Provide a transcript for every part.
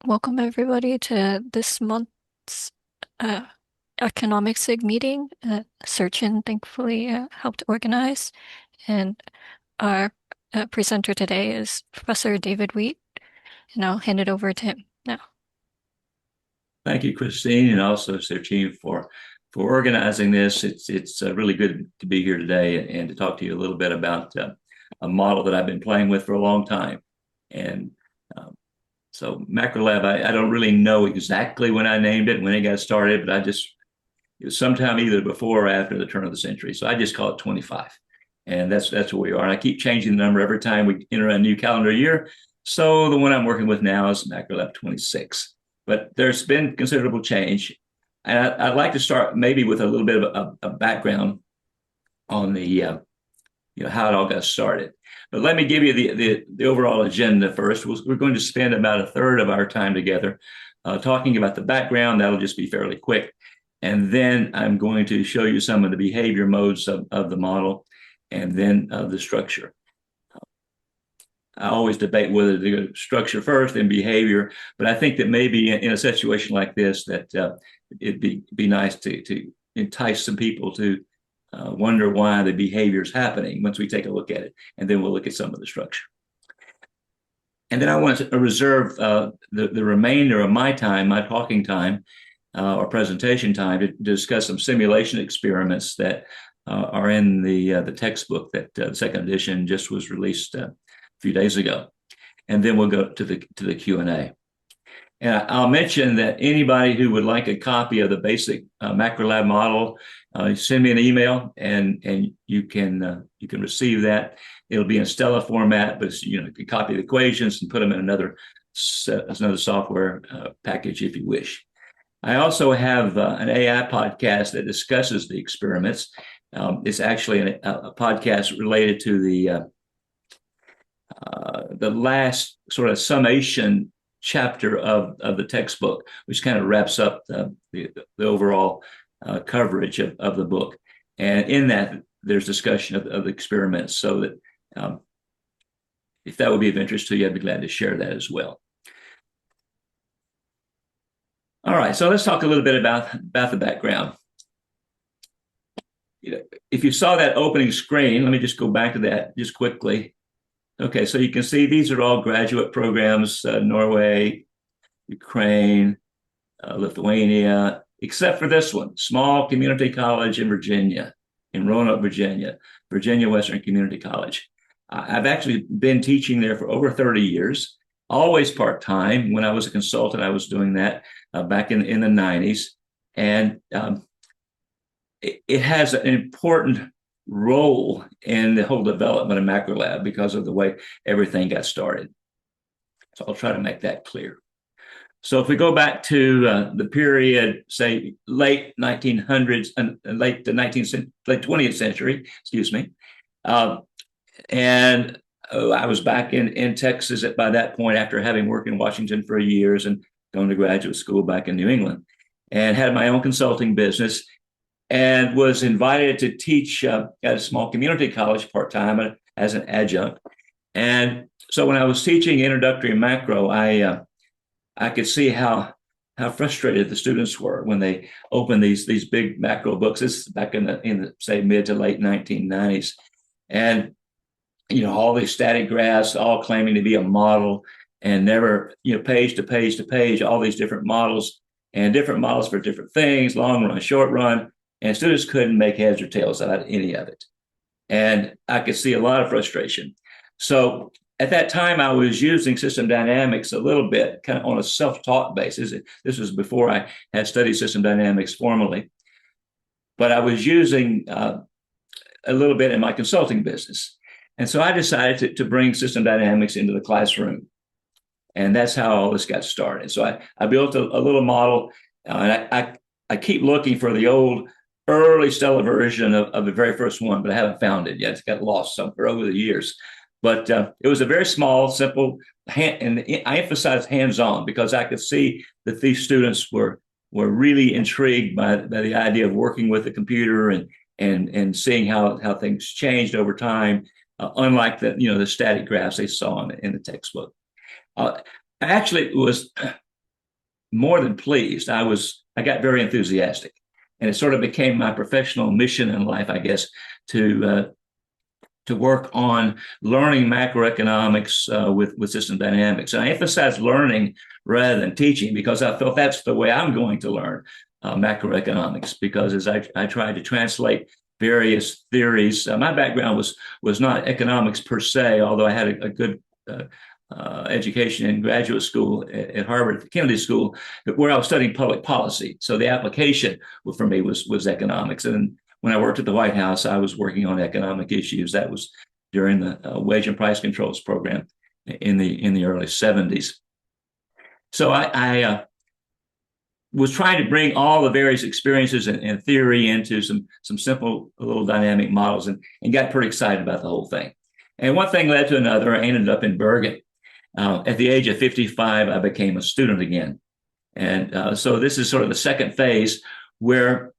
Welcome everybody to this month's uh, economics SIG meeting. Searchin thankfully helped organize, and our presenter today is Professor David Wheat, and I'll hand it over to him now. Thank you, Christine, and also to their team for organizing this. It's really good to be here today and to talk to you a little bit about a model that I've been playing with for a long time. And so MacroLab, I don't really know exactly when I named it, when it got started, but it was sometime either before or after the turn of the century. So I just call it 25. And that's where we are. And I keep changing the number every time we enter a new calendar year. So the one I'm working with now is MacroLab 26. But there's been considerable change. And I'd like to start maybe with a little bit of a background on the how it all got started. But let me give you the overall agenda first. We're going to spend about a third of our time together talking about the background. That'll just be fairly quick. And then I'm going to show you some of the behavior modes of the model and then the structure. I always debate whether to go structure first and behavior, but I think that maybe in a situation like this that it'd be nice to entice some people to wonder why the behavior is happening once we take a look at it, and then we'll look at some of the structure. And then I want to reserve the remainder of my time, my talking time, or presentation time, to discuss some simulation experiments that are in the textbook that the second edition just was released a few days ago. And then we'll go to the Q&A. And I'll mention that anybody who would like a copy of the basic MacroLab model, send me an email and you can receive that. It'll be in Stella format, but you can copy the equations and put them in another software package if you wish. I also have an AI podcast that discusses the experiments. It's actually a podcast related to the last sort of summation chapter of the textbook, which kind of wraps up the overall coverage of the book. And in that, there's discussion of the experiments. So that if that would be of interest to you, I'd be glad to share that as well. All right, so let's talk a little bit about the background. If you saw that opening screen, let me just go back to that just quickly. Okay, so you can see these are all graduate programs, Norway, Ukraine, Lithuania, except for this one, small community college in Virginia, in Roanoke, Virginia, Virginia Western Community College. I've actually been teaching there for over 30 years, always part-time. When I was a consultant, I was doing that back in the 90s. And it has an important role in the whole development of MacroLab because of the way everything got started. So I'll try to make that clear. So if we go back to the period, say late 1900s and late 20th century, excuse me, and I was back in Texas by that point after having worked in Washington for years and going to graduate school back in New England, and had my own consulting business, and was invited to teach at a small community college part-time as an adjunct. And so when I was teaching introductory macro, I could see how frustrated the students were when they opened these big macro books. This is back in the say mid to late 1990s, and all these static graphs, all claiming to be a model, and never page to page to page, all these different models and different models for different things, long run, short run. And students couldn't make heads or tails out of any of it. And I could see a lot of frustration. So at that time, I was using system dynamics a little bit, kind of on a self-taught basis. This was before I had studied system dynamics formally. But I was using a little bit in my consulting business. And so I decided to bring system dynamics into the classroom. And that's how all this got started. So I built a little model, and I keep looking for the old early Stella version of the very first one, but I haven't found it yet. It's got lost somewhere over the years. But it was a very small, simple, and I emphasize hands-on because I could see that these students were really intrigued by the idea of working with the computer and seeing how things changed over time, unlike the static graphs they saw in the textbook. I actually was more than pleased. I got very enthusiastic, and it sort of became my professional mission in life, I guess, to work on learning macroeconomics with system dynamics. And I emphasize learning rather than teaching because I felt that's the way I'm going to learn macroeconomics. Because as I tried to translate various theories, my background was not economics per se, although I had a good education in graduate school at Harvard Kennedy School, where I was studying public policy. So the application for me was economics. And when I worked at the White House, I was working on economic issues. That was during the wage and price controls program in the early 70s. So I was trying to bring all the various experiences and theory into some simple little dynamic models, and got pretty excited about the whole thing. And one thing led to another. I ended up in Bergen. At the age of 55, I became a student again. And so this is sort of the second phase where,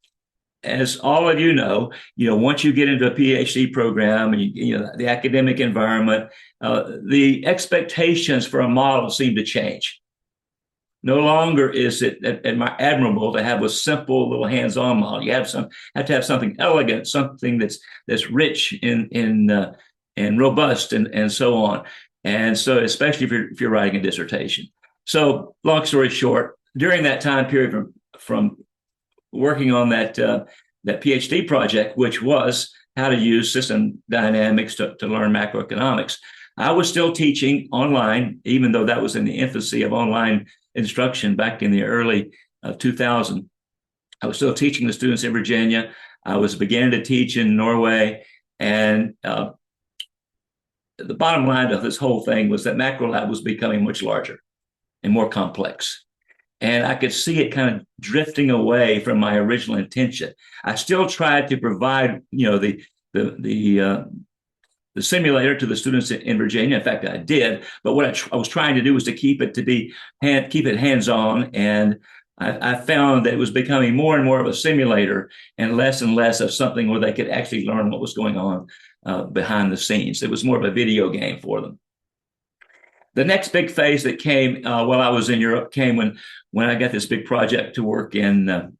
as all of you know, once you get into a PhD program and the academic environment, the expectations for a model seem to change. No longer is it admirable to have a simple little hands-on model. You have to have something elegant, something that's rich and robust and so on. And so, especially if you're writing a dissertation. So, long story short, during that time period from working on that PhD project, which was how to use system dynamics to learn macroeconomics, I was still teaching online, even though that was in the infancy of online instruction back in the early 2000. I was still teaching the students in Virginia. I was beginning to teach in Norway. And the bottom line of this whole thing was that MacroLab was becoming much larger and more complex. And I could see it kind of drifting away from my original intention. I still tried to provide, the simulator to the students in Virginia. In fact, I did. But what I was trying to do was to keep it hands-on. And I found that it was becoming more and more of a simulator and less of something where they could actually learn what was going on behind the scenes. It was more of a video game for them. The next big phase that came while I was in Europe came when I got this big project to work in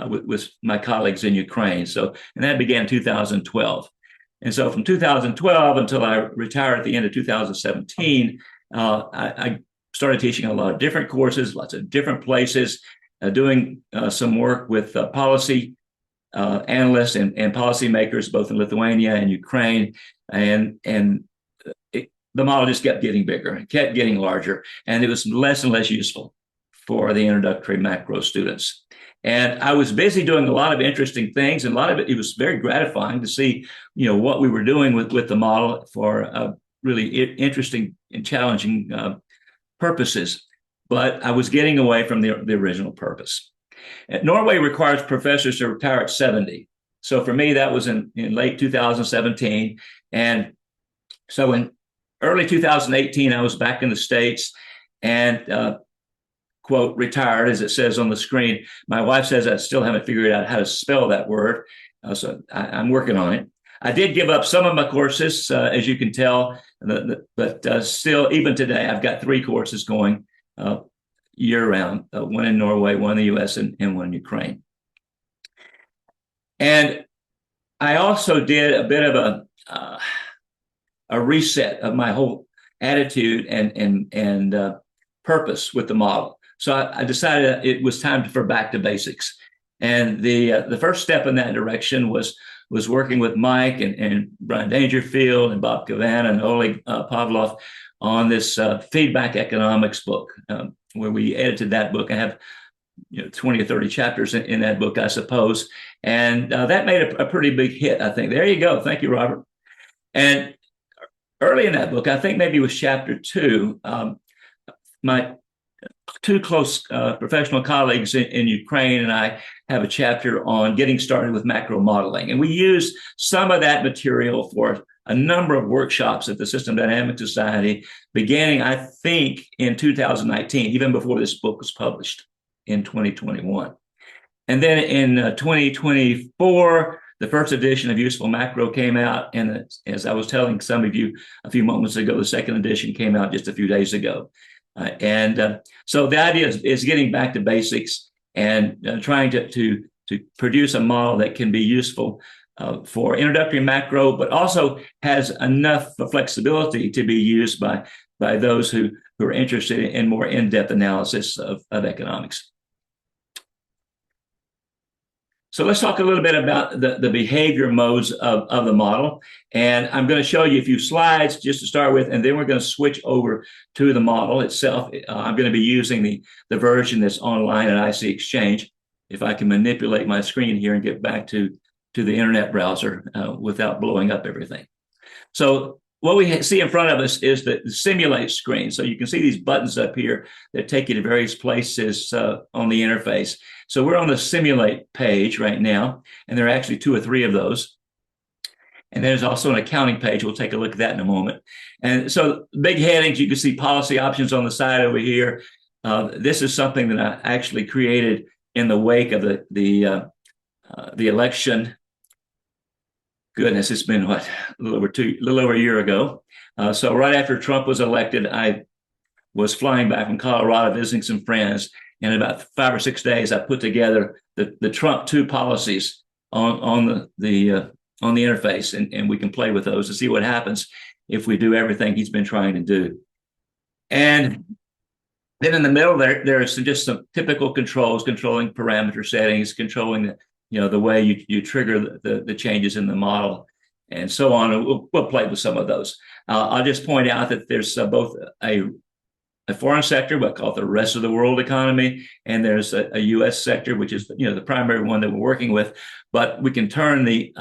with my colleagues in Ukraine. And that began in 2012. And so from 2012 until I retired at the end of 2017, I started teaching a lot of different courses, lots of different places, doing some work with policy analysts and policymakers, both in Lithuania and Ukraine. And the model just kept getting bigger and kept getting larger, and it was less and less useful for the introductory macro students. And I was busy doing a lot of interesting things, and a lot of it was very gratifying to see, what we were doing with the model for really interesting and challenging purposes. But I was getting away from the original purpose. Norway requires professors to retire at 70. So for me, that was in late 2017. And so in early 2018, I was back in the States and, quote, retired, as it says on the screen. My wife says I still haven't figured out how to spell that word. So I'm working on it. I did give up some of my courses, as you can tell, but still, even today, I've got 3 courses going year-round, one in Norway, one in the U.S., and one in Ukraine. And I also did a bit of a reset of my whole attitude and purpose with the model. So I decided it was time for back to basics. And the first step in that direction was working with Mike and Brian Dangerfield and Bob Kavanagh and Oleg Pavlov on this feedback economics book, where we edited that book. I have 20 or 30 chapters in that book, I suppose. And that made a pretty big hit, I think. There you go. Thank you, Robert. And early in that book, I think maybe it was chapter 2, my 2 close professional colleagues in Ukraine and I have a chapter on getting started with macro modeling. And we used some of that material for a number of workshops at the System Dynamics Society, beginning, I think, in 2019, even before this book was published in 2021. And then in 2024, the first edition of Useful Macro came out. And as I was telling some of you a few moments ago, the second edition came out just a few days ago. So the idea is getting back to basics and trying to produce a model that can be useful for introductory macro, but also has enough flexibility to be used by those who are interested in more in-depth analysis of economics. So let's talk a little bit about the behavior modes of the model. And I'm going to show you a few slides just to start with, and then we're going to switch over to the model itself. I'm going to be using the version that's online at IC Exchange. If I can manipulate my screen here and get back to the internet browser without blowing up everything. So what we see in front of us is the simulate screen. So you can see these buttons up here that take you to various places on the interface. So we're on the simulate page right now, and there are actually 2 or 3 of those. And there's also an accounting page. We'll take a look at that in a moment. And so big headings, you can see policy options on the side over here. This is something that I actually created in the wake of the election. Goodness, it's been a little over a year ago. So right after Trump was elected, I was flying back from Colorado visiting some friends. In about 5 or 6 days, I put together the Trump 2 policies on the interface, and we can play with those to see what happens if we do everything he's been trying to do. And then in the middle there are just some typical controls, controlling parameter settings, controlling the way you trigger the changes in the model, and so on. And we'll play with some of those. I'll just point out that there's both a foreign sector, what called the rest of the world economy, and there's a U.S. sector, which is the primary one that we're working with. But we can turn the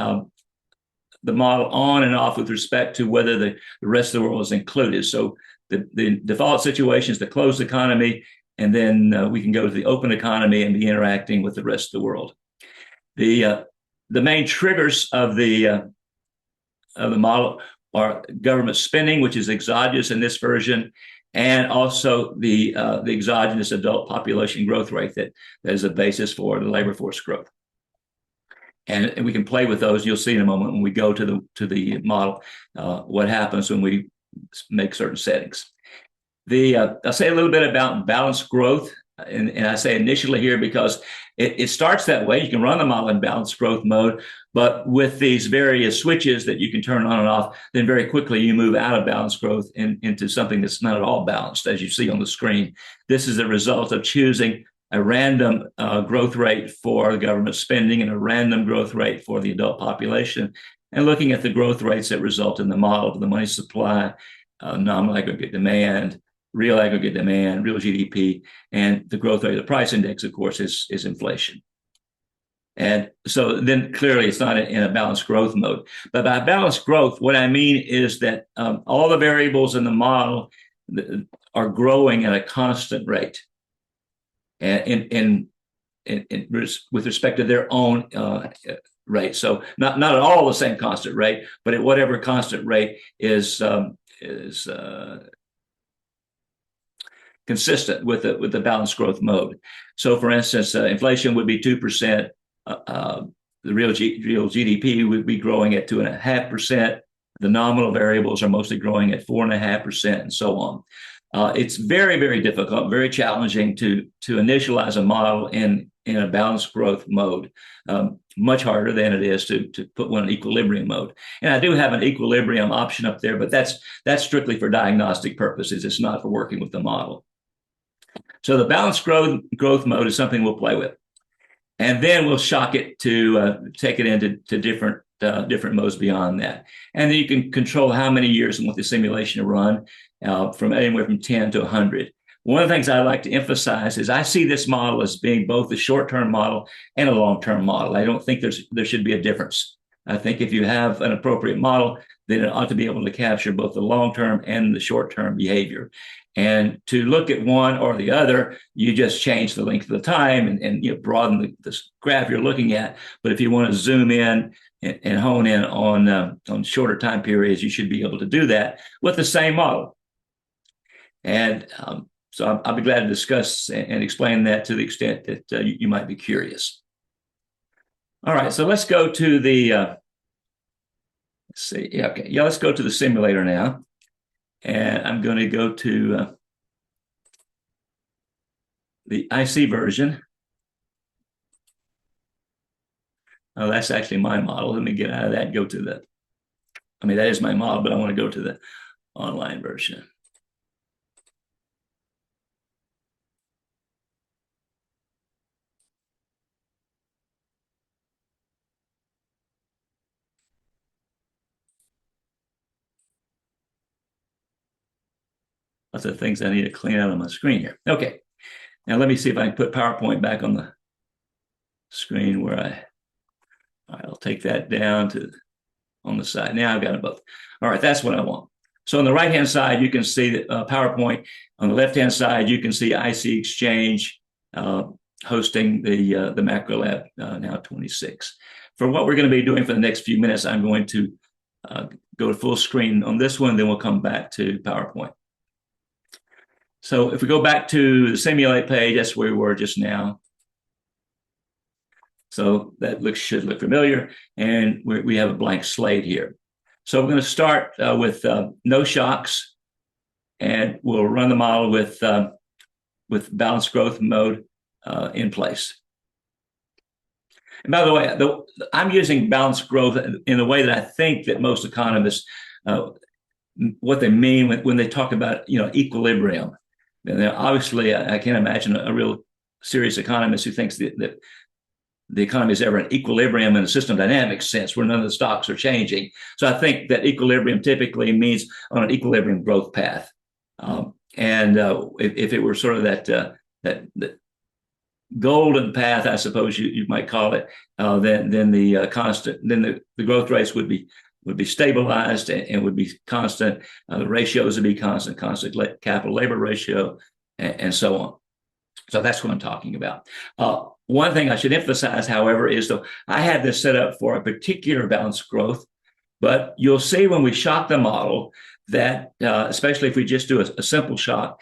model on and off with respect to whether the rest of the world is included. So the default situation is the closed economy, and then we can go to the open economy and be interacting with the rest of the world. The main triggers of the model are government spending, which is exogenous in this version, and also the exogenous adult population growth rate that is a basis for the labor force growth. And we can play with those. You'll see in a moment when we go to the model what happens when we make certain settings. I'll say a little bit about balanced growth, and I say initially here because it starts that way. You can run the model in balanced growth mode, but with these various switches that you can turn on and off, then very quickly you move out of balanced growth into something that's not at all balanced, as you see on the screen. This is a result of choosing a random growth rate for the government spending and a random growth rate for the adult population, and looking at the growth rates that result in the model of the money supply, nominal aggregate demand, real aggregate demand, real GDP, and the growth rate of the price index, of course, is inflation. And so then clearly it's not in a balanced growth mode. But by balanced growth, what I mean is that all the variables in the model are growing at a constant rate, and with respect to their own rate. So not at all the same constant rate, but at whatever constant rate is consistent with the balanced growth mode. So, for instance, inflation would be 2%. The real GDP would be growing at 2.5%. The nominal variables are mostly growing at 4.5%, and so on. It's very, very difficult, very challenging to initialize a model in a balanced growth mode. Much harder than it is to put one in equilibrium mode. And I do have an equilibrium option up there, but that's strictly for diagnostic purposes. It's not for working with the model. So the balanced growth mode is something we'll play with. And then we'll shock it to take it into different modes beyond that. And then you can control how many years and what the simulation to run from anywhere from 10 to 100. One of the things I like to emphasize is I see this model as being both a short-term model and a long-term model. I don't think there should be a difference. I think if you have an appropriate model, then it ought to be able to capture both the long-term and the short-term behavior. And to look at one or the other, you just change the length of the time and broaden the graph you're looking at. But if you want to zoom in and hone in on shorter time periods, you should be able to do that with the same model. And so I'll be glad to discuss and explain that to the extent that you might be curious. All right, so let's go to the let's go to the simulator now. And I'm going to go to the IC version. Oh, that's actually my model. Let me get out of that and go to the, I mean, that is my model, but I want to go to the online version. Lots of things I need to clean out on my screen here. Okay. Now let me see if I can put PowerPoint back on the screen where I'll take that down to on the side. Now I've got them both. All right, that's what I want. So on the right-hand side, you can see the PowerPoint. On the left-hand side, you can see IC Exchange hosting the MacroLab now 26. For what we're going to be doing for the next few minutes, I'm going to go to full screen on this one, then we'll come back to PowerPoint. So if we go back to the simulate page, that's where we were just now. So that should look familiar. And we have a blank slate here. So we're going to start with no shocks, and we'll run the model with balanced growth mode in place. And by the way, I'm using balanced growth in the way that I think that most economists, what they mean when they talk about equilibrium. And obviously, I can't imagine a real serious economist who thinks that the economy is ever in equilibrium in a system dynamics sense where none of the stocks are changing. So I think that equilibrium typically means on an equilibrium growth path. If it were sort of that golden path, I suppose you might call it, then the growth rates would be stabilized and would be constant. The ratios would be constant capital labor ratio, and so on. So that's what I'm talking about. One thing I should emphasize, however, is that I had this set up for a particular balanced growth, but you'll see when we shock the model that, especially if we just do a simple shock,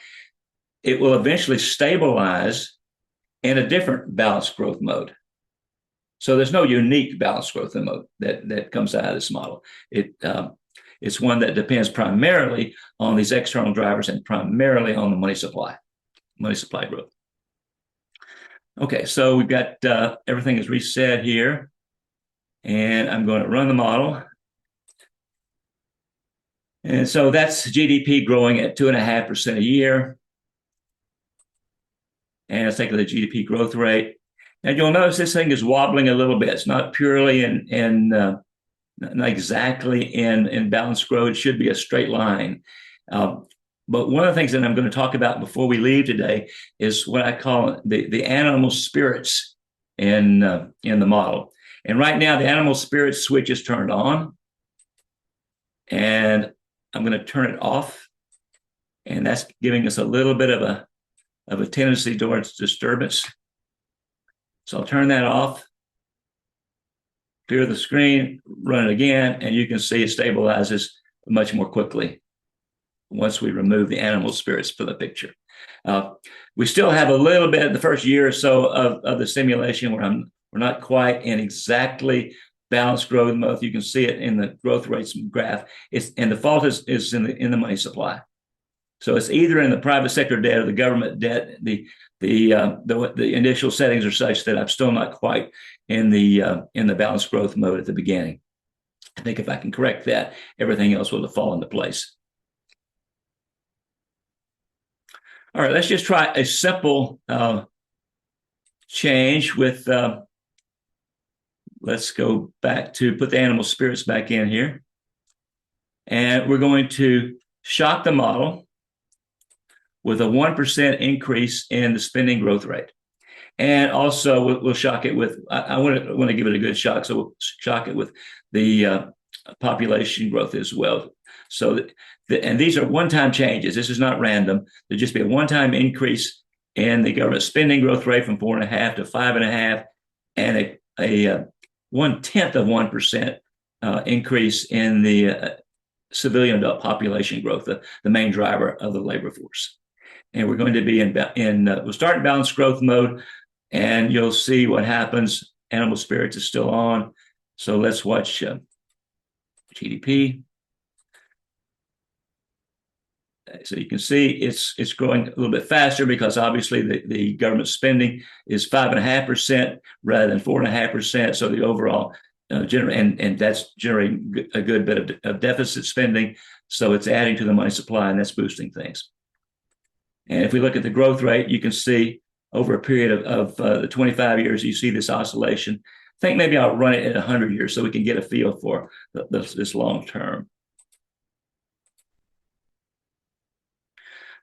it will eventually stabilize in a different balanced growth mode. So there's no unique balanced growth mode that comes out of this model. It's one that depends primarily on these external drivers and primarily on the money supply growth. Okay, so we've got everything is reset here, and I'm going to run the model. And so that's GDP growing at 2.5% a year. And let's take the GDP growth rate. Now you'll notice this thing is wobbling a little bit. It's not purely not exactly in balanced growth. It should be a straight line. But one of the things that I'm going to talk about before we leave today is what I call the animal spirits in the model. And right now, the animal spirits switch is turned on, and I'm going to turn it off, and that's giving us a little bit of a tendency towards disturbance. So I'll turn that off, clear the screen, run it again, and you can see it stabilizes much more quickly once we remove the animal spirits for the picture. We still have a little bit the first year or so of the simulation where we're not quite in exactly balanced growth mode. You can see it in the growth rates graph. And the fault is in the money supply. So it's either in the private sector debt or the government debt. The initial settings are such that I'm still not quite in the balanced growth mode at the beginning. I think if I can correct that, everything else will fall into place. All right, let's just try a simple change with, let's go back to put the animal spirits back in here. And we're going to shock the model with a 1% increase in the spending growth rate. And also we'll shock it with, I want to give it a good shock, so we'll shock it with the population growth as well. So and these are one-time changes. This is not random. There'll just be a one-time increase in the government spending growth rate from 4.5 to 5.5, and a 0.1% increase in the civilian adult population growth, the main driver of the labor force. And we're going to be we'll start in balanced growth mode, and you'll see what happens. Animal spirits is still on. So let's watch GDP. So you can see it's growing a little bit faster because obviously the government spending is 5.5% rather than 4.5%. So the overall and that's generating a good bit of deficit spending. So it's adding to the money supply, and that's boosting things. And if we look at the growth rate, you can see over a period of the 25 years, you see this oscillation. I think maybe I'll run it at 100 years so we can get a feel for this long term.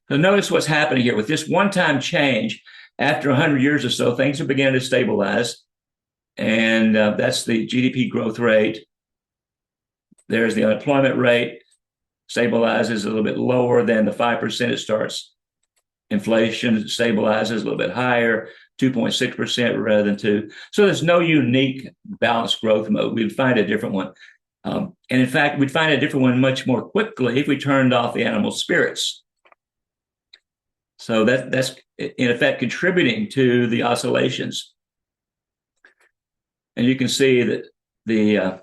So notice what's happening here with this one-time change. After 100 years or so, things are beginning to stabilize. And that's the GDP growth rate. There's the unemployment rate, stabilizes a little bit lower than the 5% it starts. Inflation stabilizes a little bit higher, 2.6% rather than 2%. So there's no unique balanced growth mode. We'd find a different one. And in fact, we'd find a different one much more quickly if we turned off the animal spirits. So that's in effect contributing to the oscillations. And you can see that the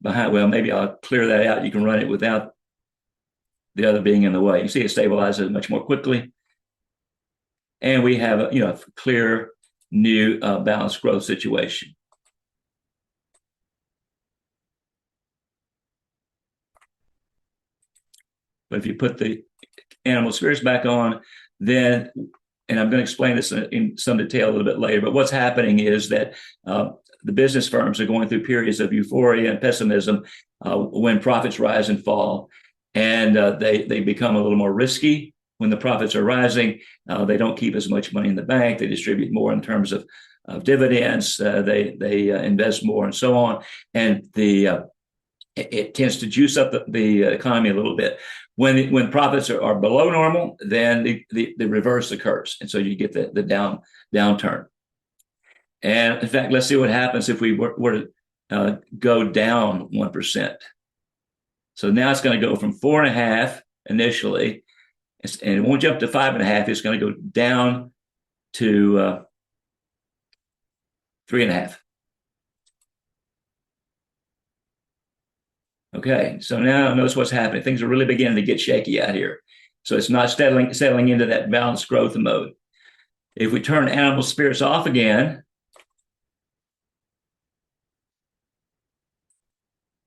well, maybe I'll clear that out. You can run it without the other being in the way. You see it stabilizes much more quickly. And we have a clear new balanced growth situation. But if you put the animal spirits back on, then, and I'm going to explain this in some detail a little bit later, but what's happening is that the business firms are going through periods of euphoria and pessimism when profits rise and fall. And they become a little more risky when the profits are rising. They don't keep as much money in the bank. They distribute more in terms of dividends. They invest more and so on. And it tends to juice up the economy a little bit. When profits are below normal, then the reverse occurs. And so you get the downturn. And in fact, let's see what happens if we were to go down 1%. So now it's going to go from 4.5 initially, and it won't jump to 5.5. It's going to go down to 3.5. Okay, so now notice what's happening. Things are really beginning to get shaky out here. So it's not settling into that balanced growth mode. If we turn animal spirits off again,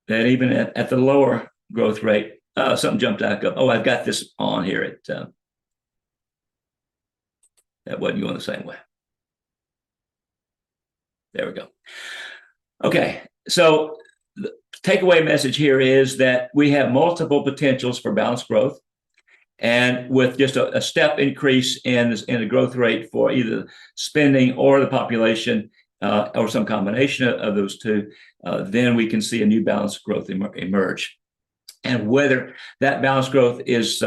then even at the lower growth rate, something jumped back up. Oh, I've got this on here. That wasn't going the same way. There we go. Okay, so the takeaway message here is that we have multiple potentials for balanced growth. And with just a step increase in the growth rate for either spending or the population, or some combination of those two, then we can see a new balanced growth emerge. And whether that balanced growth is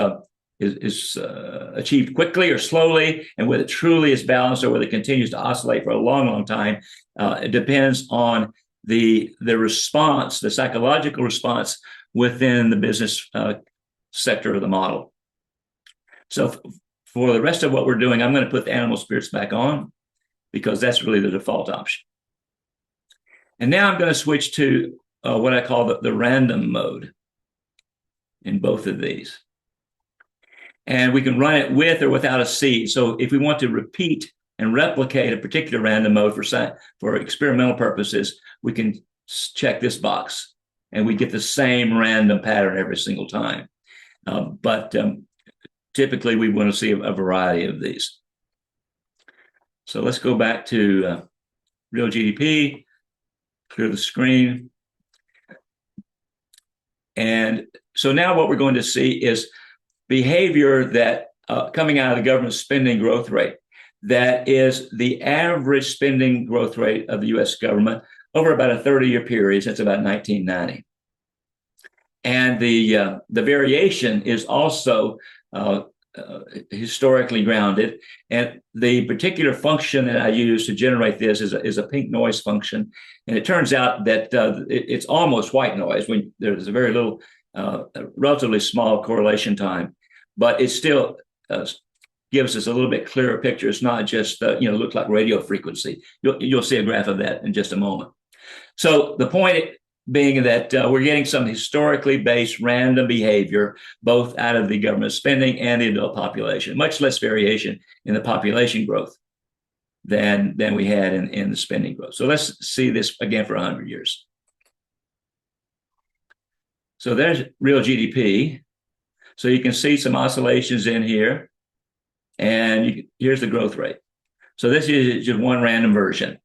achieved quickly or slowly, and whether it truly is balanced or whether it continues to oscillate for a long, long time, it depends on the response, the psychological response within the business sector of the model. So for the rest of what we're doing, I'm going to put the animal spirits back on because that's really the default option. And now I'm going to switch to what I call the random mode in both of these. And we can run it with or without a seed. So if we want to repeat and replicate a particular random mode for experimental purposes, we can check this box and we get the same random pattern every single time. But typically we want to see a variety of these. So let's go back to real GDP, clear the screen. And so now what we're going to see is behavior that coming out of the government spending growth rate, that is the average spending growth rate of the US government over about a 30-year period since about 1990. And the variation is also historically grounded. And the particular function that I use to generate this is a pink noise function. And it turns out that it's almost white noise when there's a very little, relatively small correlation time, but it still gives us a little bit clearer picture. It's not just, look like radio frequency. You'll see a graph of that in just a moment. So the point being that we're getting some historically based random behavior, both out of the government spending and the adult population, much less variation in the population growth than we had in the spending growth. So let's see this again for 100 years. So there's real GDP. So you can see some oscillations in here. And here's the growth rate. So this is just one random version.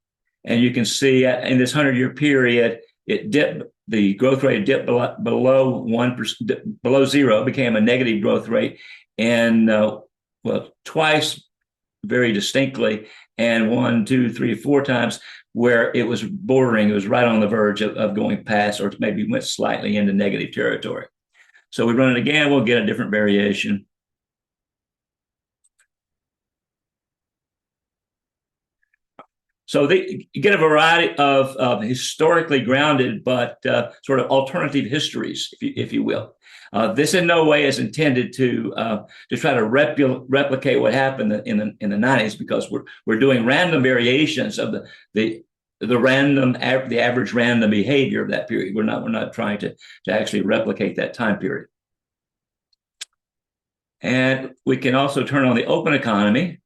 And you can see in this 100-year period, it dipped, the growth rate dipped below 1%, below zero, became a negative growth rate. And well, twice very distinctly, and 1, 2, 3, 4 times where it was bordering, it was right on the verge of going past, or maybe went slightly into negative territory. So we run it again, we'll get a different variation. So you get a variety of historically grounded, but sort of alternative histories, if you will. This in no way is intended to try to replicate what happened in the 90s, because we're doing random variations of the average random behavior of that period. We're not trying to actually replicate that time period. And we can also turn on the open economy,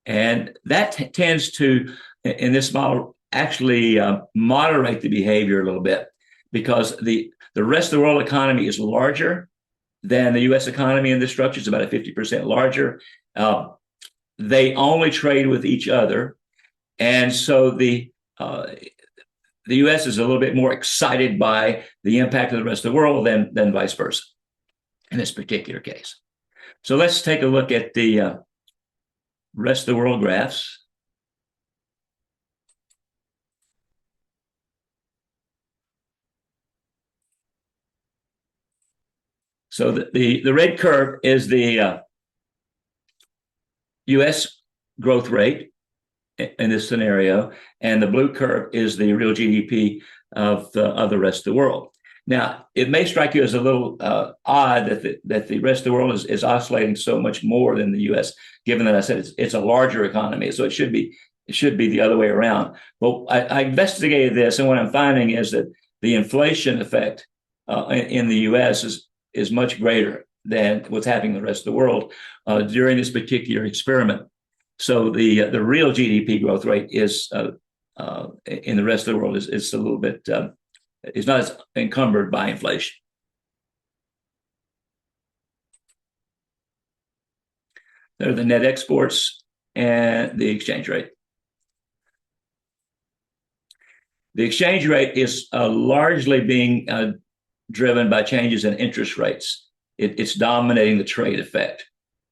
and that tends to, in this model, actually moderate the behavior a little bit, because the rest of the world economy is larger than the U.S. economy in this structure. It's about a 50% larger. They only trade with each other, and so the U.S. is a little bit more excited by the impact of the rest of the world than vice versa in this particular case. So let's take a look at the rest of the world graphs. So the red curve is the U.S. growth rate in this scenario, and the blue curve is the real GDP of the rest of the world. Now, it may strike you as a little odd that the rest of the world is oscillating so much more than the U.S., given that I said it's a larger economy, so it should be the other way around. But I investigated this, and what I'm finding is that the inflation effect in the U.S. is much greater than what's happening in the rest of the world during this particular experiment. So the real GDP growth rate is in the rest of the world is a little bit is not as encumbered by inflation. There are the net exports and the exchange rate. The exchange rate is largely being driven by changes in interest rates. It's dominating the trade effect.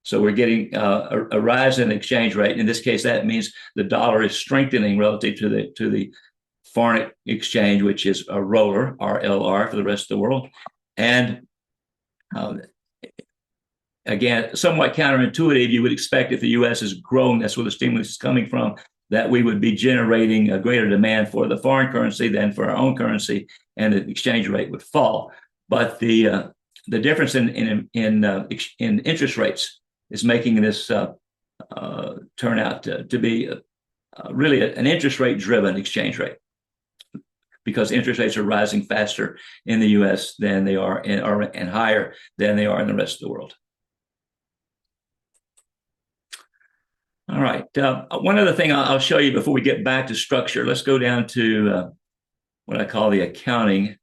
So we're getting a rise in the exchange rate. In this case, that means the dollar is strengthening relative to the foreign exchange, which is a roller, RLR, for the rest of the world. And again, somewhat counterintuitive, you would expect if the U.S. is growing, that's where the stimulus is coming from, that we would be generating a greater demand for the foreign currency than for our own currency, and the exchange rate would fall. But the difference in interest rates is making this turn out to be really an interest rate driven exchange rate, because interest rates are rising faster in the U.S. than they are and higher than they are in the rest of the world. All right. One other thing I'll show you before we get back to structure. Let's go down to what I call the accounting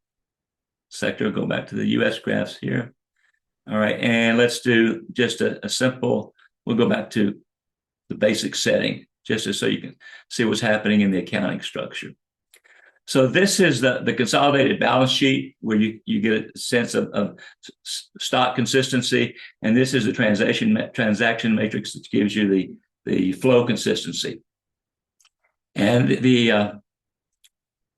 sector. Go back to the U.S. graphs here. All right. And let's do just a simple, we'll go back to the basic setting, just so you can see what's happening in the accounting structure. So this is the consolidated balance sheet, where you get a sense of stock consistency. And this is the transaction matrix that gives you the flow consistency. And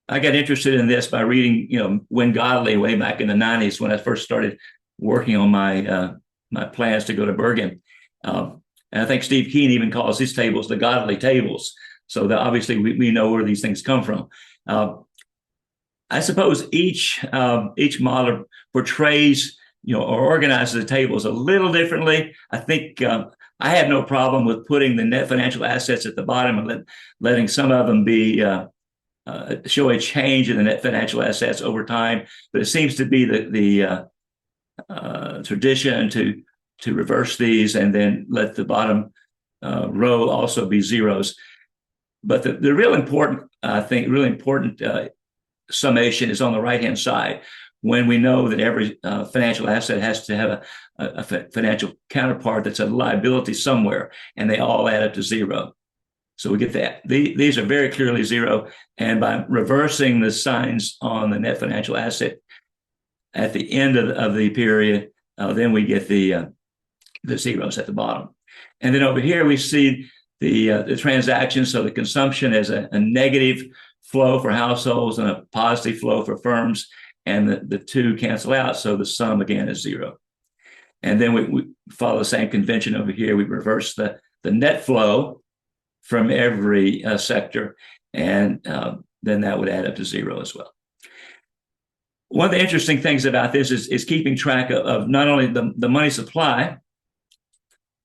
I got interested in this by reading, Wynne Godley way back in the 90s, when I first started working on my plans to go to Bergen. And I think Steve Keen even calls these tables the Godley tables. So that obviously we know where these things come from. I suppose each model portrays, or organizes the tables a little differently. I think I have no problem with putting the net financial assets at the bottom and letting some of them be show a change in the net financial assets over time, but it seems to be the tradition to reverse these and then let the bottom row also be zeros. But the real important, I think, really important summation is on the right-hand side, when we know that every financial asset has to have a financial counterpart that's a liability somewhere, and they all add up to zero. So we get that. These are very clearly zero, and by reversing the signs on the net financial asset at the end of the period, then we get the zeros at the bottom. And then over here we see the transactions. So the consumption is a negative flow for households and a positive flow for firms, and the two cancel out. So the sum again is zero. And then we follow the same convention over here. We reverse the net flow from every sector, and then that would add up to zero as well. One of the interesting things about this is keeping track of not only the money supply.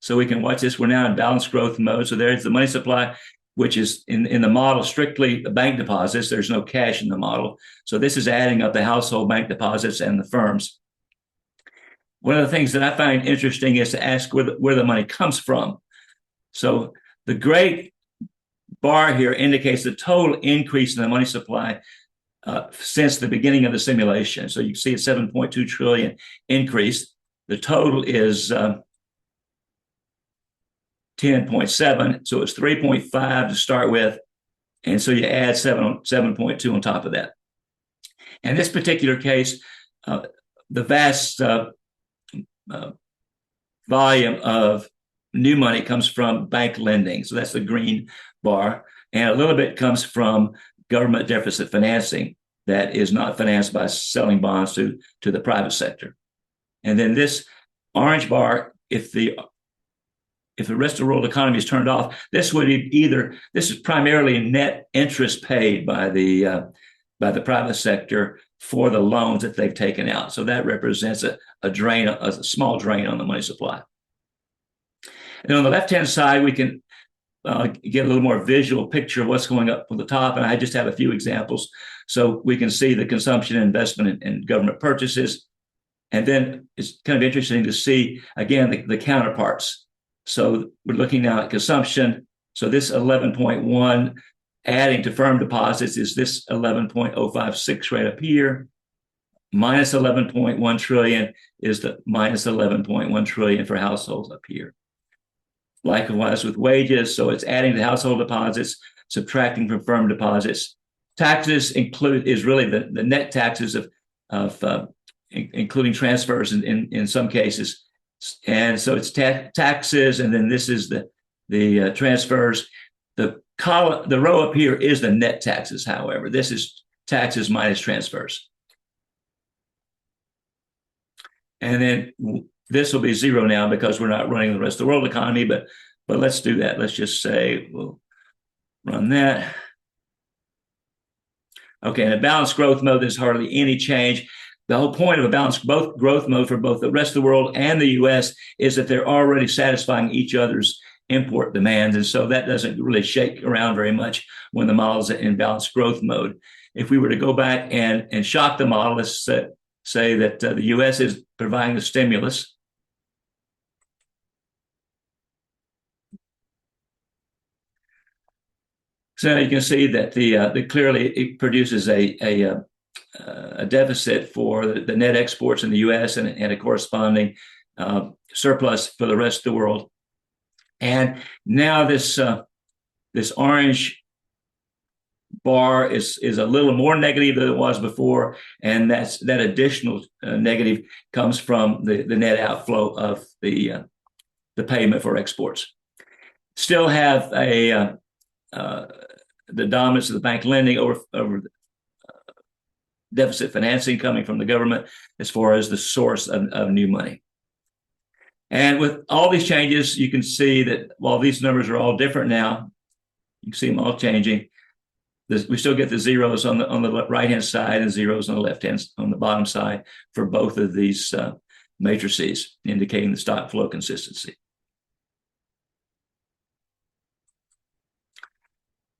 So we can watch this. We're now in balanced growth mode. So there's the money supply, which is in the model strictly bank deposits. There's no cash in the model. So this is adding up the household bank deposits and the firms. One of the things that I find interesting is to ask where the money comes from. So the gray bar here indicates the total increase in the money supply since the beginning of the simulation. So you can see a 7.2 trillion increase. The total is 10.7, so it's 3.5 to start with, and so you add 7.2 on top of that. In this particular case, the vast volume of new money comes from bank lending, so that's the green bar, and a little bit comes from government deficit financing that is not financed by selling bonds to the private sector. And then this orange bar, if the rest of the world economy is turned off, this would be this is primarily net interest paid by the private sector for the loans that they've taken out. So that represents a small drain on the money supply. And on the left-hand side, we can get a little more visual picture of what's going up on the top. And I just have a few examples. So we can see the consumption, investment, and government purchases. And then it's kind of interesting to see, again, the counterparts. So we're looking now at consumption. So this 11.1 adding to firm deposits is this 11.056 right up here. Minus 11.1 trillion is the minus 11.1 trillion for households up here. Likewise with wages. So it's adding to household deposits, subtracting from firm deposits. Taxes is really the net taxes of including transfers in some cases. And so it's taxes, and then this is the transfers. The row up here is the net taxes, however. This is taxes minus transfers. And then this will be zero now because we're not running the rest of the world economy, but let's do that. Let's just say we'll run that. Okay, in a balanced growth mode, there's hardly any change. The whole point of a balanced growth mode for both the rest of the world and the U.S. is that they're already satisfying each other's import demands. And so that doesn't really shake around very much when the model's in balanced growth mode. If we were to go back and shock the model, let's say that the U.S. is providing the stimulus. So you can see that clearly it produces a deficit for the net exports in the U.S. and a corresponding surplus for the rest of the world. And now this orange bar is a little more negative than it was before, and that additional negative comes from the net outflow of the payment for exports. Still have the dominance of the bank lending over deficit financing coming from the government as far as the source of new money. And with all these changes, you can see that while these numbers are all different now, you can see them all changing. We still get the zeros on the right-hand side and zeros on the left-hand, on the bottom side for both of these matrices, indicating the stock flow consistency.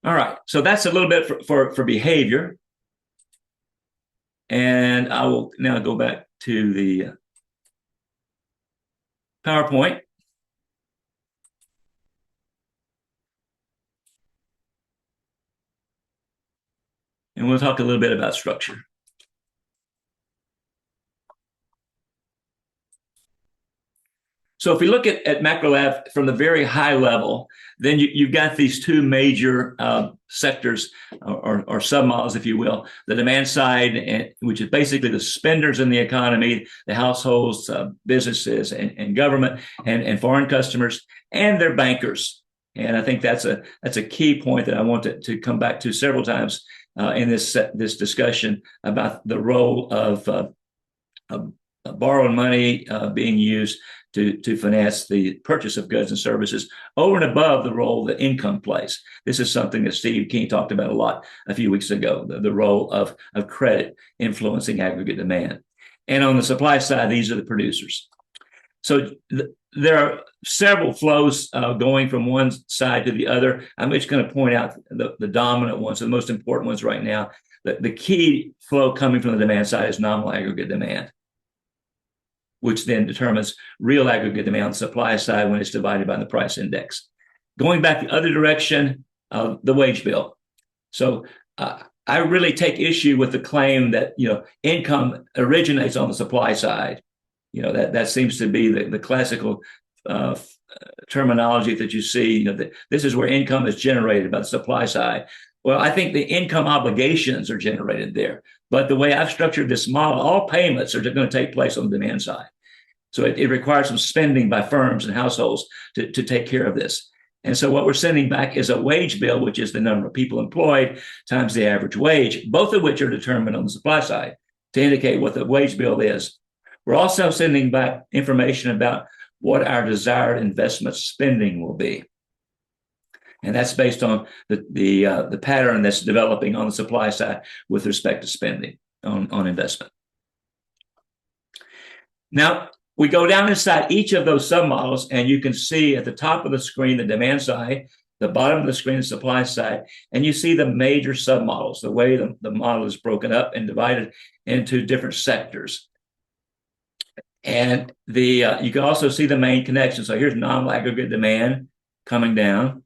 All right, so that's a little bit for behavior. And I will now go back to the PowerPoint. And we'll talk a little bit about structure. So if we look at MacroLab from the very high level, then you've got these two major sectors or submodels, if you will. The demand side, which is basically the spenders in the economy, the households, businesses, and government, and foreign customers, and their bankers. And I think that's a key point that I want to come back to several times in this discussion about the role of borrowed money being used to finance the purchase of goods and services over and above the role that income plays. This is something that Steve King talked about a lot a few weeks ago, the role of credit influencing aggregate demand. And on the supply side, these are the producers. So there are several flows going from one side to the other. I'm just going to point out the dominant ones, the most important ones right now. The key flow coming from the demand side is nominal aggregate demand, which then determines real aggregate demand on the supply side when it's divided by the price index. Going back the other direction, the wage bill. So I really take issue with the claim that income originates on the supply side. That seems to be the classical terminology that you see. That this is where income is generated by the supply side. Well, I think the income obligations are generated there. But the way I've structured this model, all payments are going to take place on the demand side. So it requires some spending by firms and households to take care of this. And so what we're sending back is a wage bill, which is the number of people employed times the average wage, both of which are determined on the supply side to indicate what the wage bill is. We're also sending back information about what our desired investment spending will be. And that's based on the pattern that's developing on the supply side with respect to spending on investment. Now, we go down inside each of those submodels, and you can see at the top of the screen the demand side, the bottom of the screen the supply side, and you see the major submodels, the way the model is broken up and divided into different sectors. And you can also see the main connection. So here's nominal aggregate demand coming down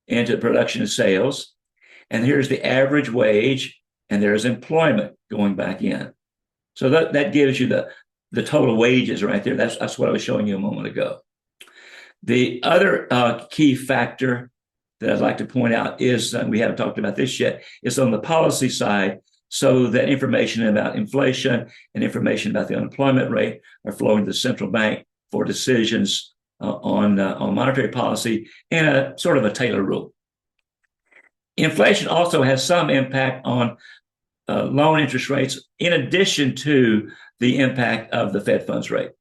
into production and sales. And here's the average wage, and there's employment going back in. So that gives you the total wages right there. That's what I was showing you a moment ago. The other key factor that I'd like to point out is, we haven't talked about this yet, is on the policy side, so that information about inflation and information about the unemployment rate are flowing to the central bank for decisions on monetary policy in a sort of a Taylor rule. Inflation also has some impact on loan interest rates, in addition to the impact of the Fed funds rate.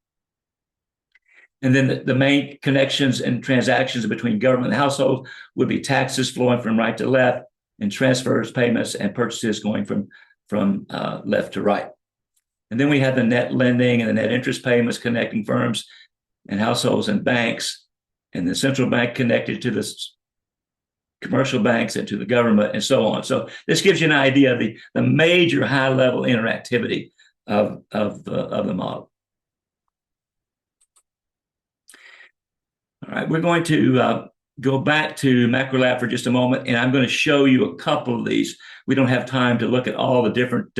And then the main connections and transactions between government and household would be taxes flowing from right to left, and transfers, payments, and purchases going from left to right. And then we have the net lending and the net interest payments connecting firms and households and banks, and the central bank connected to the commercial banks and to the government, and so on. So this gives you an idea of the major high-level interactivity of the model. All right, we're going to go back to MacroLab for just a moment, and I'm going to show you a couple of these. We don't have time to look at all the different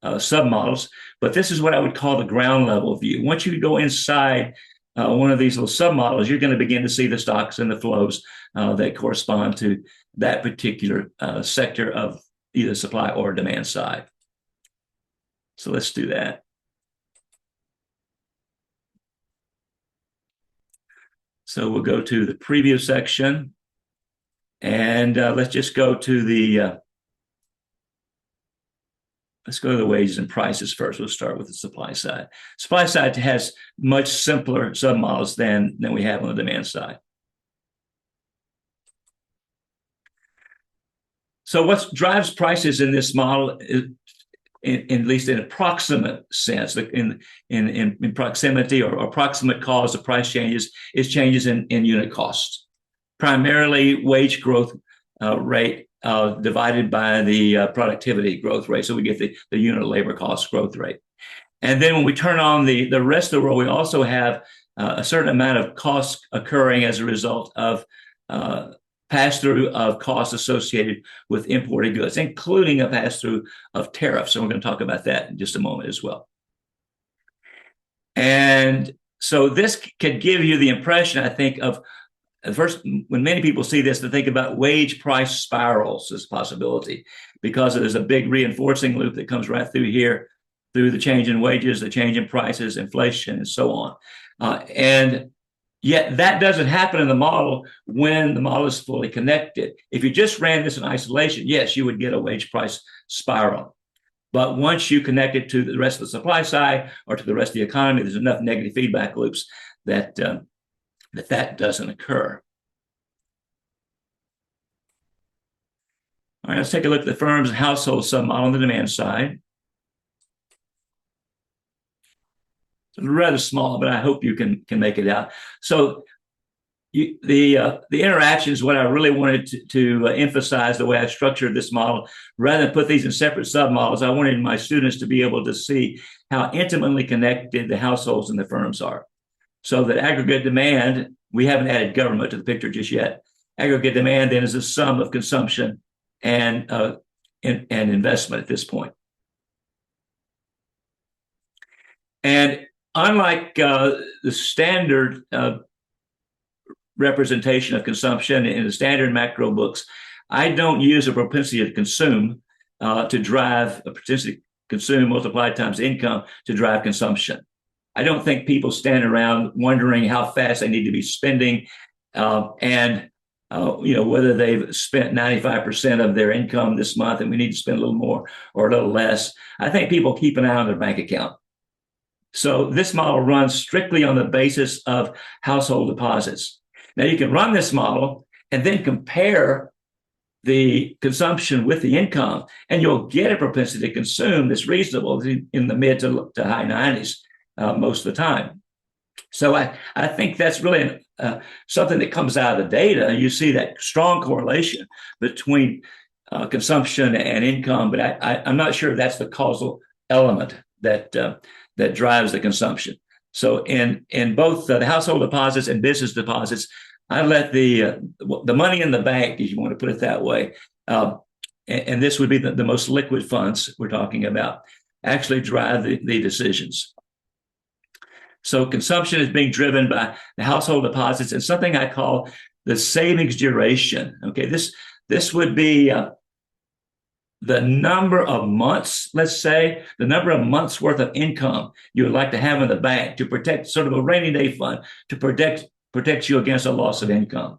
submodels, but this is what I would call the ground level view. Once you go inside one of these little submodels, you're going to begin to see the stocks and the flows that correspond to that particular sector of either supply or demand side. So let's do that. So we'll go to the preview section, and let's just go to the wages and prices first. We'll start with the supply side. Supply side has much simpler submodels than we have on the demand side. So what drives prices in this model is, at least in a proximate sense, in proximity or approximate cause of price changes, is changes in unit costs. primarily wage growth rate divided by the productivity growth rate. So we get the unit labor cost growth rate. And then when we turn on the rest of the world, we also have a certain amount of costs occurring as a result of pass-through of costs associated with imported goods, including a pass-through of tariffs. And we're going to talk about that in just a moment as well. And so this could give you the impression, I think, of first, when many people see this, to think about wage price spirals as a possibility, because there's a big reinforcing loop that comes right through here, through the change in wages, the change in prices, inflation, and so on. And yet that doesn't happen in the model when the model is fully connected. If you just ran this in isolation, yes, you would get a wage price spiral. But once you connect it to the rest of the supply side or to the rest of the economy, there's enough negative feedback loops that that doesn't occur. All right, let's take a look at the firm's household submodel on the demand side. It's rather small, but I hope you can make it out. So the interaction is what I really wanted to emphasize the way I structured this model. Rather than put these in separate submodels, I wanted my students to be able to see how intimately connected the households and the firms are. So that aggregate demand, we haven't added government to the picture just yet. Aggregate demand then is the sum of consumption and investment at this point. And unlike the standard representation of consumption in the standard macro books, I don't use a propensity to consume to drive a propensity to consume multiplied times income to drive consumption. I don't think people stand around wondering how fast they need to be spending and whether they've spent 95% of their income this month and we need to spend a little more or a little less. I think people keep an eye on their bank account. So this model runs strictly on the basis of household deposits. Now you can run this model and then compare the consumption with the income, and you'll get a propensity to consume that's reasonable in the mid to high 90s most of the time. So I think that's really something that comes out of the data. You see that strong correlation between consumption and income, but I'm not sure that's the causal element that drives the consumption. So in both the household deposits and business deposits, I let the money in the bank, if you want to put it that way, and this would be the most liquid funds we're talking about, actually drive the decisions. So consumption is being driven by the household deposits and something I call the savings duration. Okay, this would be the number of months, let's say, the number of months worth of income you would like to have in the bank to protect, sort of a rainy day fund to protect you against a loss of income.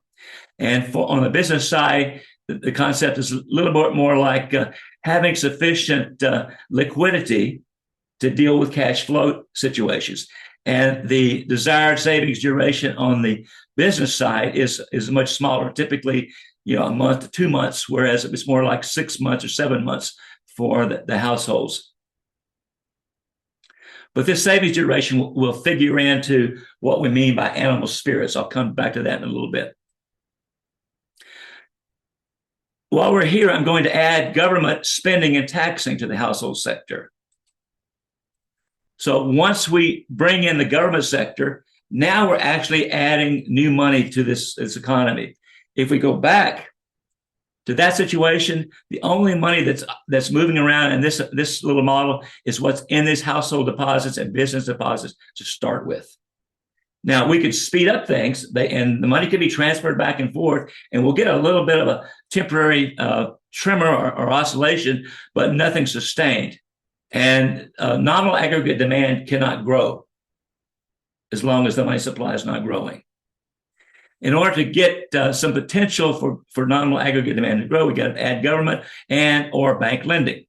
And on the business side, the concept is a little bit more like having sufficient liquidity to deal with cash flow situations. And the desired savings duration on the business side is much smaller, typically a month to 2 months, whereas it's more like 6 months or 7 months for the households. But this savings duration will figure into what we mean by animal spirits. I'll come back to that in a little bit. While we're here, I'm going to add government spending and taxing to the household sector. So once we bring in the government sector, now we're actually adding new money to this economy. If we go back to that situation, the only money that's moving around in this little model is what's in these household deposits and business deposits to start with. Now, we could speed up things, and the money could be transferred back and forth, and we'll get a little bit of a temporary tremor or oscillation, but nothing sustained. And nominal aggregate demand cannot grow as long as the money supply is not growing. In order to get some potential for nominal aggregate demand to grow, we got to add government and or bank lending.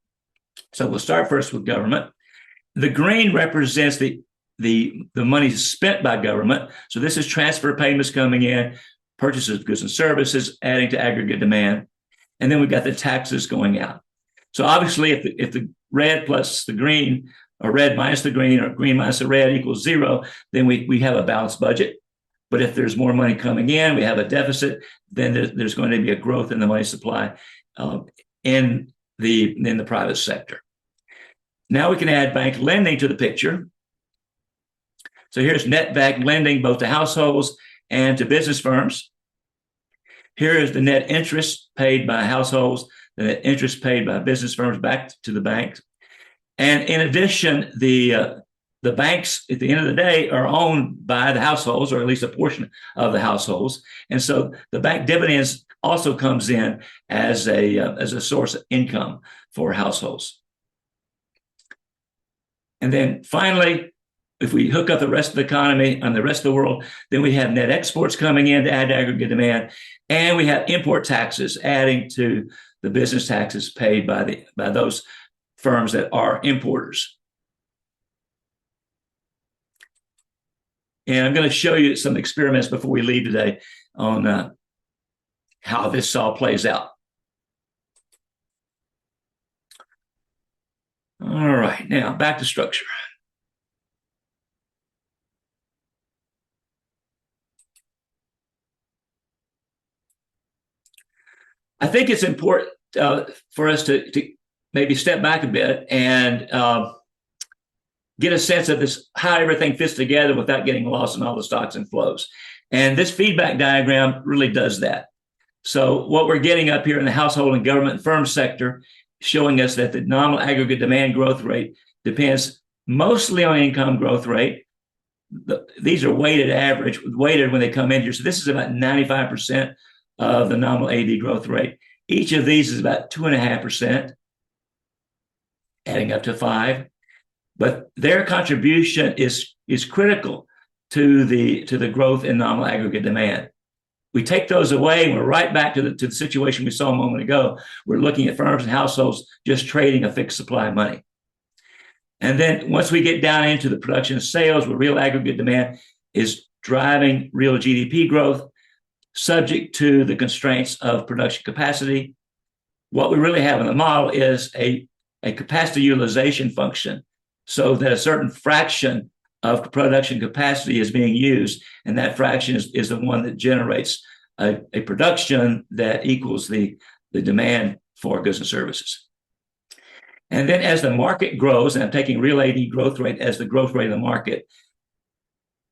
So we'll start first with government. The green represents the money spent by government. So this is transfer payments coming in, purchases of goods and services, adding to aggregate demand. And then we've got the taxes going out. So obviously, if the red plus the green, or red minus the green, or green minus the red equals 0, then we have a balanced budget. But if there's more money coming in, we have a deficit, then there's going to be a growth in the money supply in the private sector. Now we can add bank lending to the picture. So here's net bank lending both to households and to business firms. Here is the net interest paid by households, the net interest paid by business firms back to the banks. And in addition, the banks at the end of the day are owned by the households, or at least a portion of the households. And so the bank dividends also comes in as a source of income for households. And then finally, if we hook up the rest of the economy and the rest of the world, then we have net exports coming in to add to aggregate demand, and we have import taxes adding to the business taxes paid by those firms that are importers. And I'm going to show you some experiments before we leave today on how this all plays out. All right, now back to structure. I think it's important for us to maybe step back a bit and get a sense of this, how everything fits together without getting lost in all the stocks and flows. And this feedback diagram really does that. So what we're getting up here in the household and government firm sector, showing us that the nominal aggregate demand growth rate depends mostly on income growth rate. These are weighted average, weighted when they come in here. So this is about 95% of the nominal AD growth rate. Each of these is about 2.5%, adding up to 5. But their contribution is critical to the growth in nominal aggregate demand. We take those away, and we're right back to the situation we saw a moment ago. We're looking at firms and households just trading a fixed supply of money. And then once we get down into the production of sales, where real aggregate demand is driving real GDP growth, subject to the constraints of production capacity, what we really have in the model is a capacity utilization function, so that a certain fraction of production capacity is being used, and that fraction is the one that generates a production that equals the demand for goods and services. And then as the market grows, and I'm taking real AD growth rate as the growth rate of the market,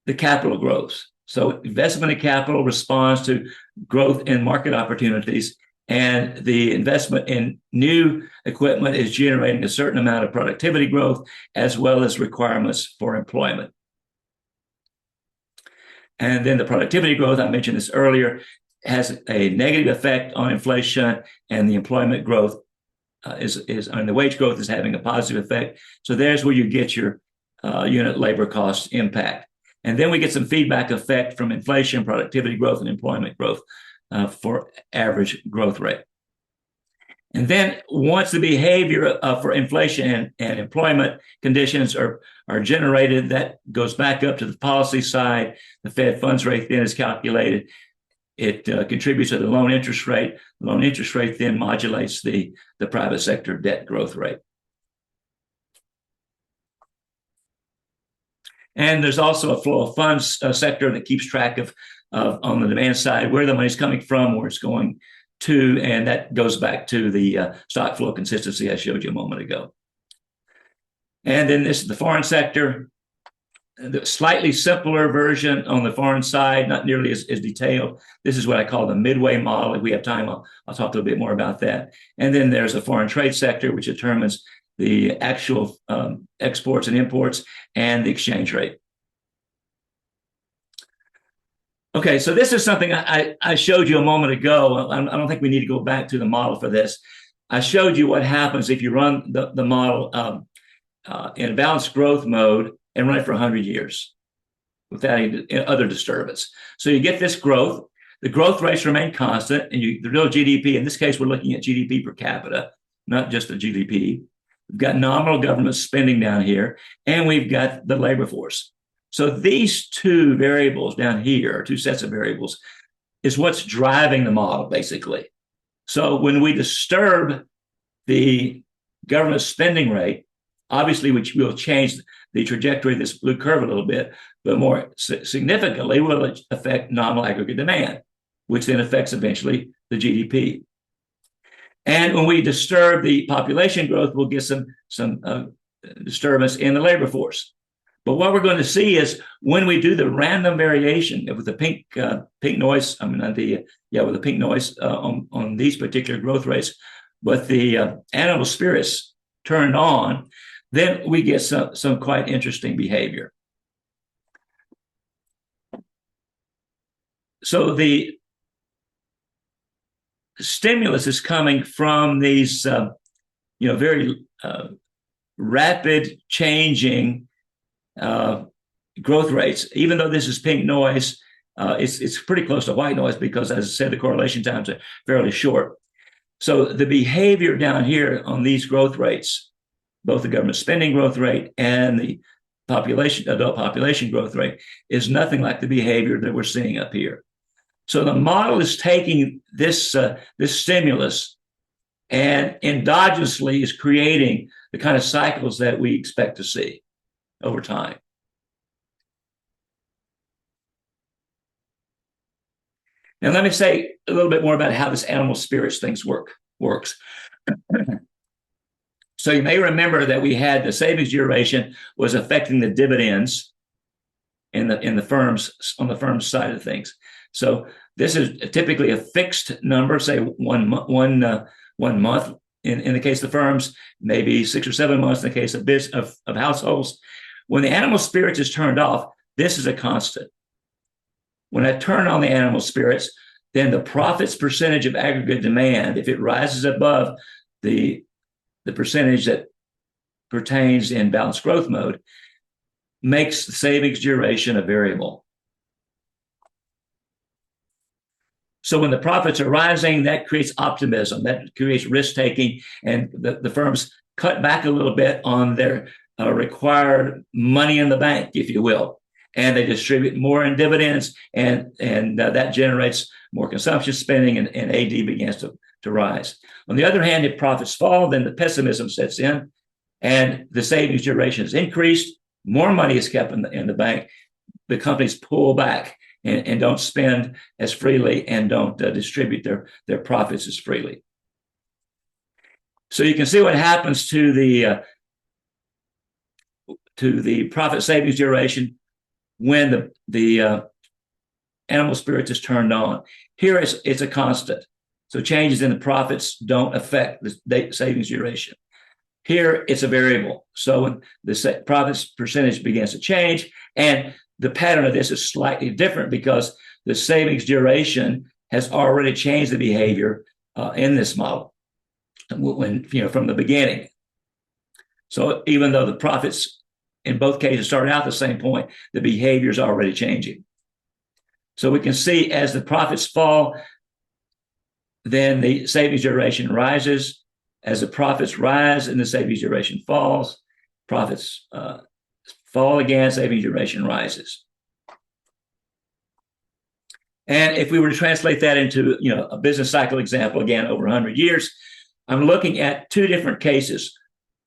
the capital grows. So investment in capital responds to growth in market opportunities, and the investment in new equipment is generating a certain amount of productivity growth as well as requirements for employment. And then the productivity growth, I mentioned this earlier, has a negative effect on inflation, and the employment growth and the wage growth is having a positive effect. So there's where you get your unit labor cost impact. And then we get some feedback effect from inflation, productivity growth, and employment growth for average growth rate. And then once the behavior for inflation and employment conditions are generated, that goes back up to the policy side. The Fed funds rate then is calculated. It contributes to the loan interest rate. The loan interest rate then modulates the private sector debt growth rate. And there's also a flow of funds sector that keeps track of on the demand side, where the money's coming from, where it's going to, and that goes back to the stock flow consistency I showed you a moment ago. And then this is the foreign sector, the slightly simpler version on the foreign side, not nearly as detailed. This is what I call the midway model. If we have time, I'll talk a little bit more about that. And then there's a foreign trade sector, which determines the actual exports and imports and the exchange rate. Okay, so this is something I showed you a moment ago. I don't think we need to go back to the model for this. I showed you what happens if you run the model in a balanced growth mode and run it for 100 years without any other disturbance. So you get this growth. The growth rates remain constant, and the real GDP, in this case, we're looking at GDP per capita, not just the GDP. We've got nominal government spending down here, and we've got the labor force. So these two variables down here, two sets of variables, is what's driving the model, basically. So when we disturb the government spending rate, obviously, which will change the trajectory of this blue curve a little bit, but more significantly will affect nominal aggregate demand, which then affects eventually the GDP. And when we disturb the population growth, we'll get some disturbance in the labor force. But what we're going to see is when we do the random variation with the pink noise, with the pink noise on these particular growth rates, but the animal spirits turned on, then we get some quite interesting behavior. So the stimulus is coming from these, very rapid changing growth rates. Even though this is pink noise, it's pretty close to white noise because, as I said, the correlation times are fairly short. So the behavior down here on these growth rates, both the government spending growth rate and the adult population growth rate, is nothing like the behavior that we're seeing up here. So the model is taking this stimulus and endogenously is creating the kind of cycles that we expect to see over time. Now, let me say a little bit more about how this animal spirits things works. So you may remember that we had the savings duration was affecting the dividends in the firms on the firm's side of things. So this is typically a fixed number, say one month in the case of the firms, maybe 6 or 7 months in the case of households. When the animal spirits is turned off, this is a constant. When I turn on the animal spirits, then the profits percentage of aggregate demand, if it rises above the percentage that pertains in balanced growth mode, makes the savings duration a variable. So when the profits are rising, that creates optimism, that creates risk-taking, and the firms cut back a little bit on their required money in the bank, if you will, and they distribute more in dividends, and that generates more consumption spending, and AD begins to rise. On the other hand, if profits fall, then the pessimism sets in, and the savings duration is increased, more money is kept in the bank, the companies pull back and don't spend as freely and don't distribute their profits as freely. So you can see what happens to the profit savings duration when the animal spirits is turned on. Here it's a constant. So changes in the profits don't affect the savings duration. Here it's a variable. So when the profits percentage begins to change, and the pattern of this is slightly different because the savings duration has already changed the behavior in this model from the beginning. So even though the profits in both cases start out at the same point, the behavior is already changing. So we can see as the profits fall, then the savings duration rises. As the profits rise and the savings duration falls, profits fall again, savings duration rises. And if we were to translate that into a business cycle example, again, over 100 years, I'm looking at two different cases.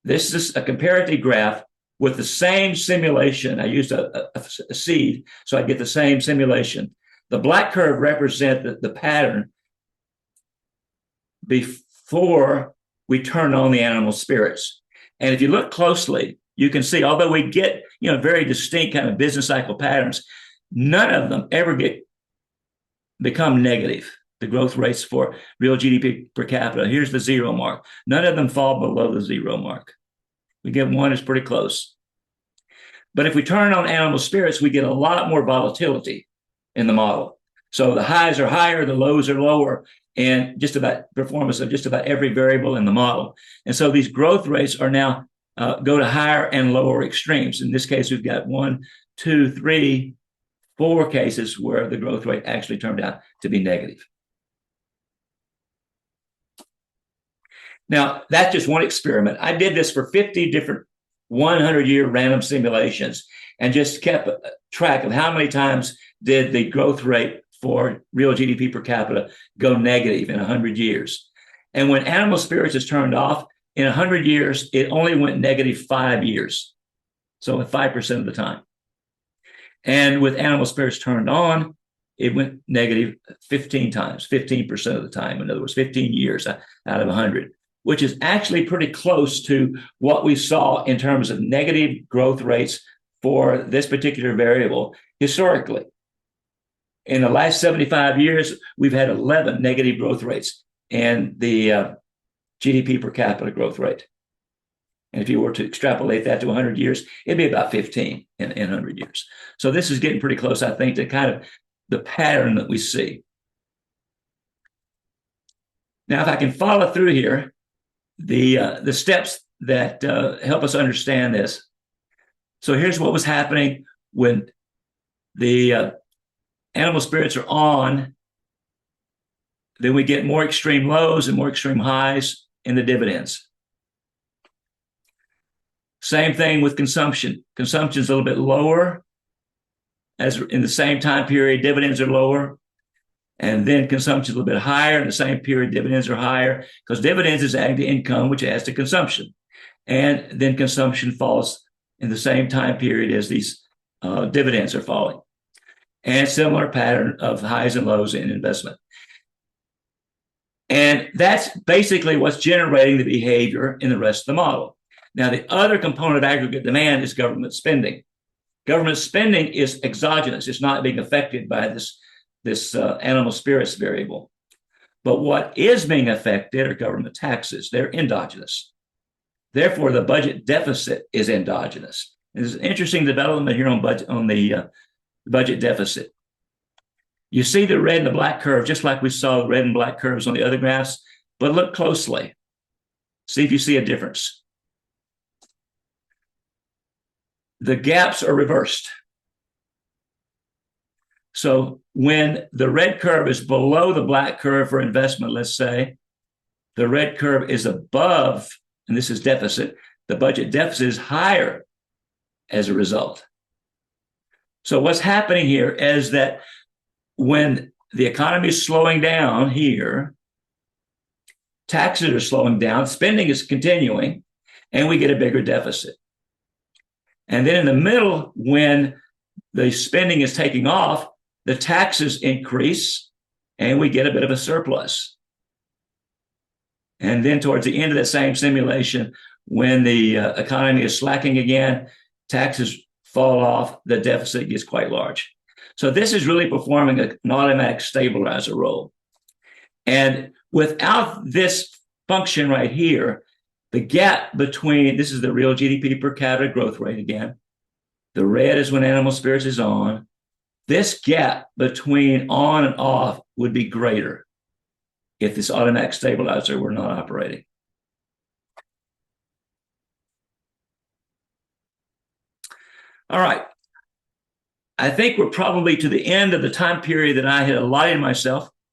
This is a comparative graph with the same simulation. I used a seed, so I get the same simulation. The black curve represents the pattern before we turn on the animal spirits. And if you look closely, you can see, although we get very distinct kind of business cycle patterns, none of them ever become negative. The growth rates for real GDP per capita, here's the 0 mark. None of them fall below the 0 mark. We get one is pretty close. But if we turn on animal spirits, we get a lot more volatility in the model. So the highs are higher, the lows are lower, and just about performance of just about every variable in the model. And so these growth rates are now go to higher and lower extremes. In this case, we've got 1, 2, 3, 4 cases where the growth rate actually turned out to be negative. Now, that's just one experiment. I did this for 50 different 100-year random simulations and just kept track of how many times did the growth rate for real GDP per capita go negative in 100 years. And when animal spirits is turned off, in 100 years, it only went negative 5 years. So 5% of the time. And with animal spirits turned on, it went negative 15 times, 15% of the time. In other words, 15 years out of 100, which is actually pretty close to what we saw in terms of negative growth rates for this particular variable historically. In the last 75 years, we've had 11 negative growth rates in the GDP per capita growth rate. And if you were to extrapolate that to 100 years, it'd be about 15 in 100 years. So this is getting pretty close, I think, to kind of the pattern that we see. Now, if I can follow through here, the steps that help us understand this. So here's what was happening when the animal spirits are on. Then we get more extreme lows and more extreme highs in the dividends. Same thing with consumption. Consumption is a little bit lower as in the same time period, dividends are lower. And then consumption is a little bit higher in the same period, dividends are higher because dividends is adding to income, which adds to consumption. And then consumption falls in the same time period as these dividends are falling. And similar pattern of highs and lows in investment. And that's basically what's generating the behavior in the rest of the model. Now, the other component of aggregate demand is government spending. Government spending is exogenous. It's not being affected by this animal spirits variable. But what is being affected are government taxes. They're endogenous. Therefore, the budget deficit is endogenous. There's an interesting development here on the budget deficit. You see the red and the black curve, just like we saw red and black curves on the other graphs, but look closely. See if you see a difference. The gaps are reversed. So when the red curve is below the black curve for investment, let's say, the red curve is above, and this is deficit, the budget deficit is higher as a result. So what's happening here is that when the economy is slowing down here, taxes are slowing down, spending is continuing, and we get a bigger deficit. And then in the middle, when the spending is taking off, the taxes increase and we get a bit of a surplus. And then towards the end of that same simulation, when the economy is slacking again, taxes fall off, the deficit gets quite large. So this is really performing an automatic stabilizer role. And without this function right here, the gap between, this is the real GDP per capita growth rate again. The red is when animal spirits is on. This gap between on and off would be greater if this automatic stabilizer were not operating. All right. I think we're probably to the end of the time period that I had allotted myself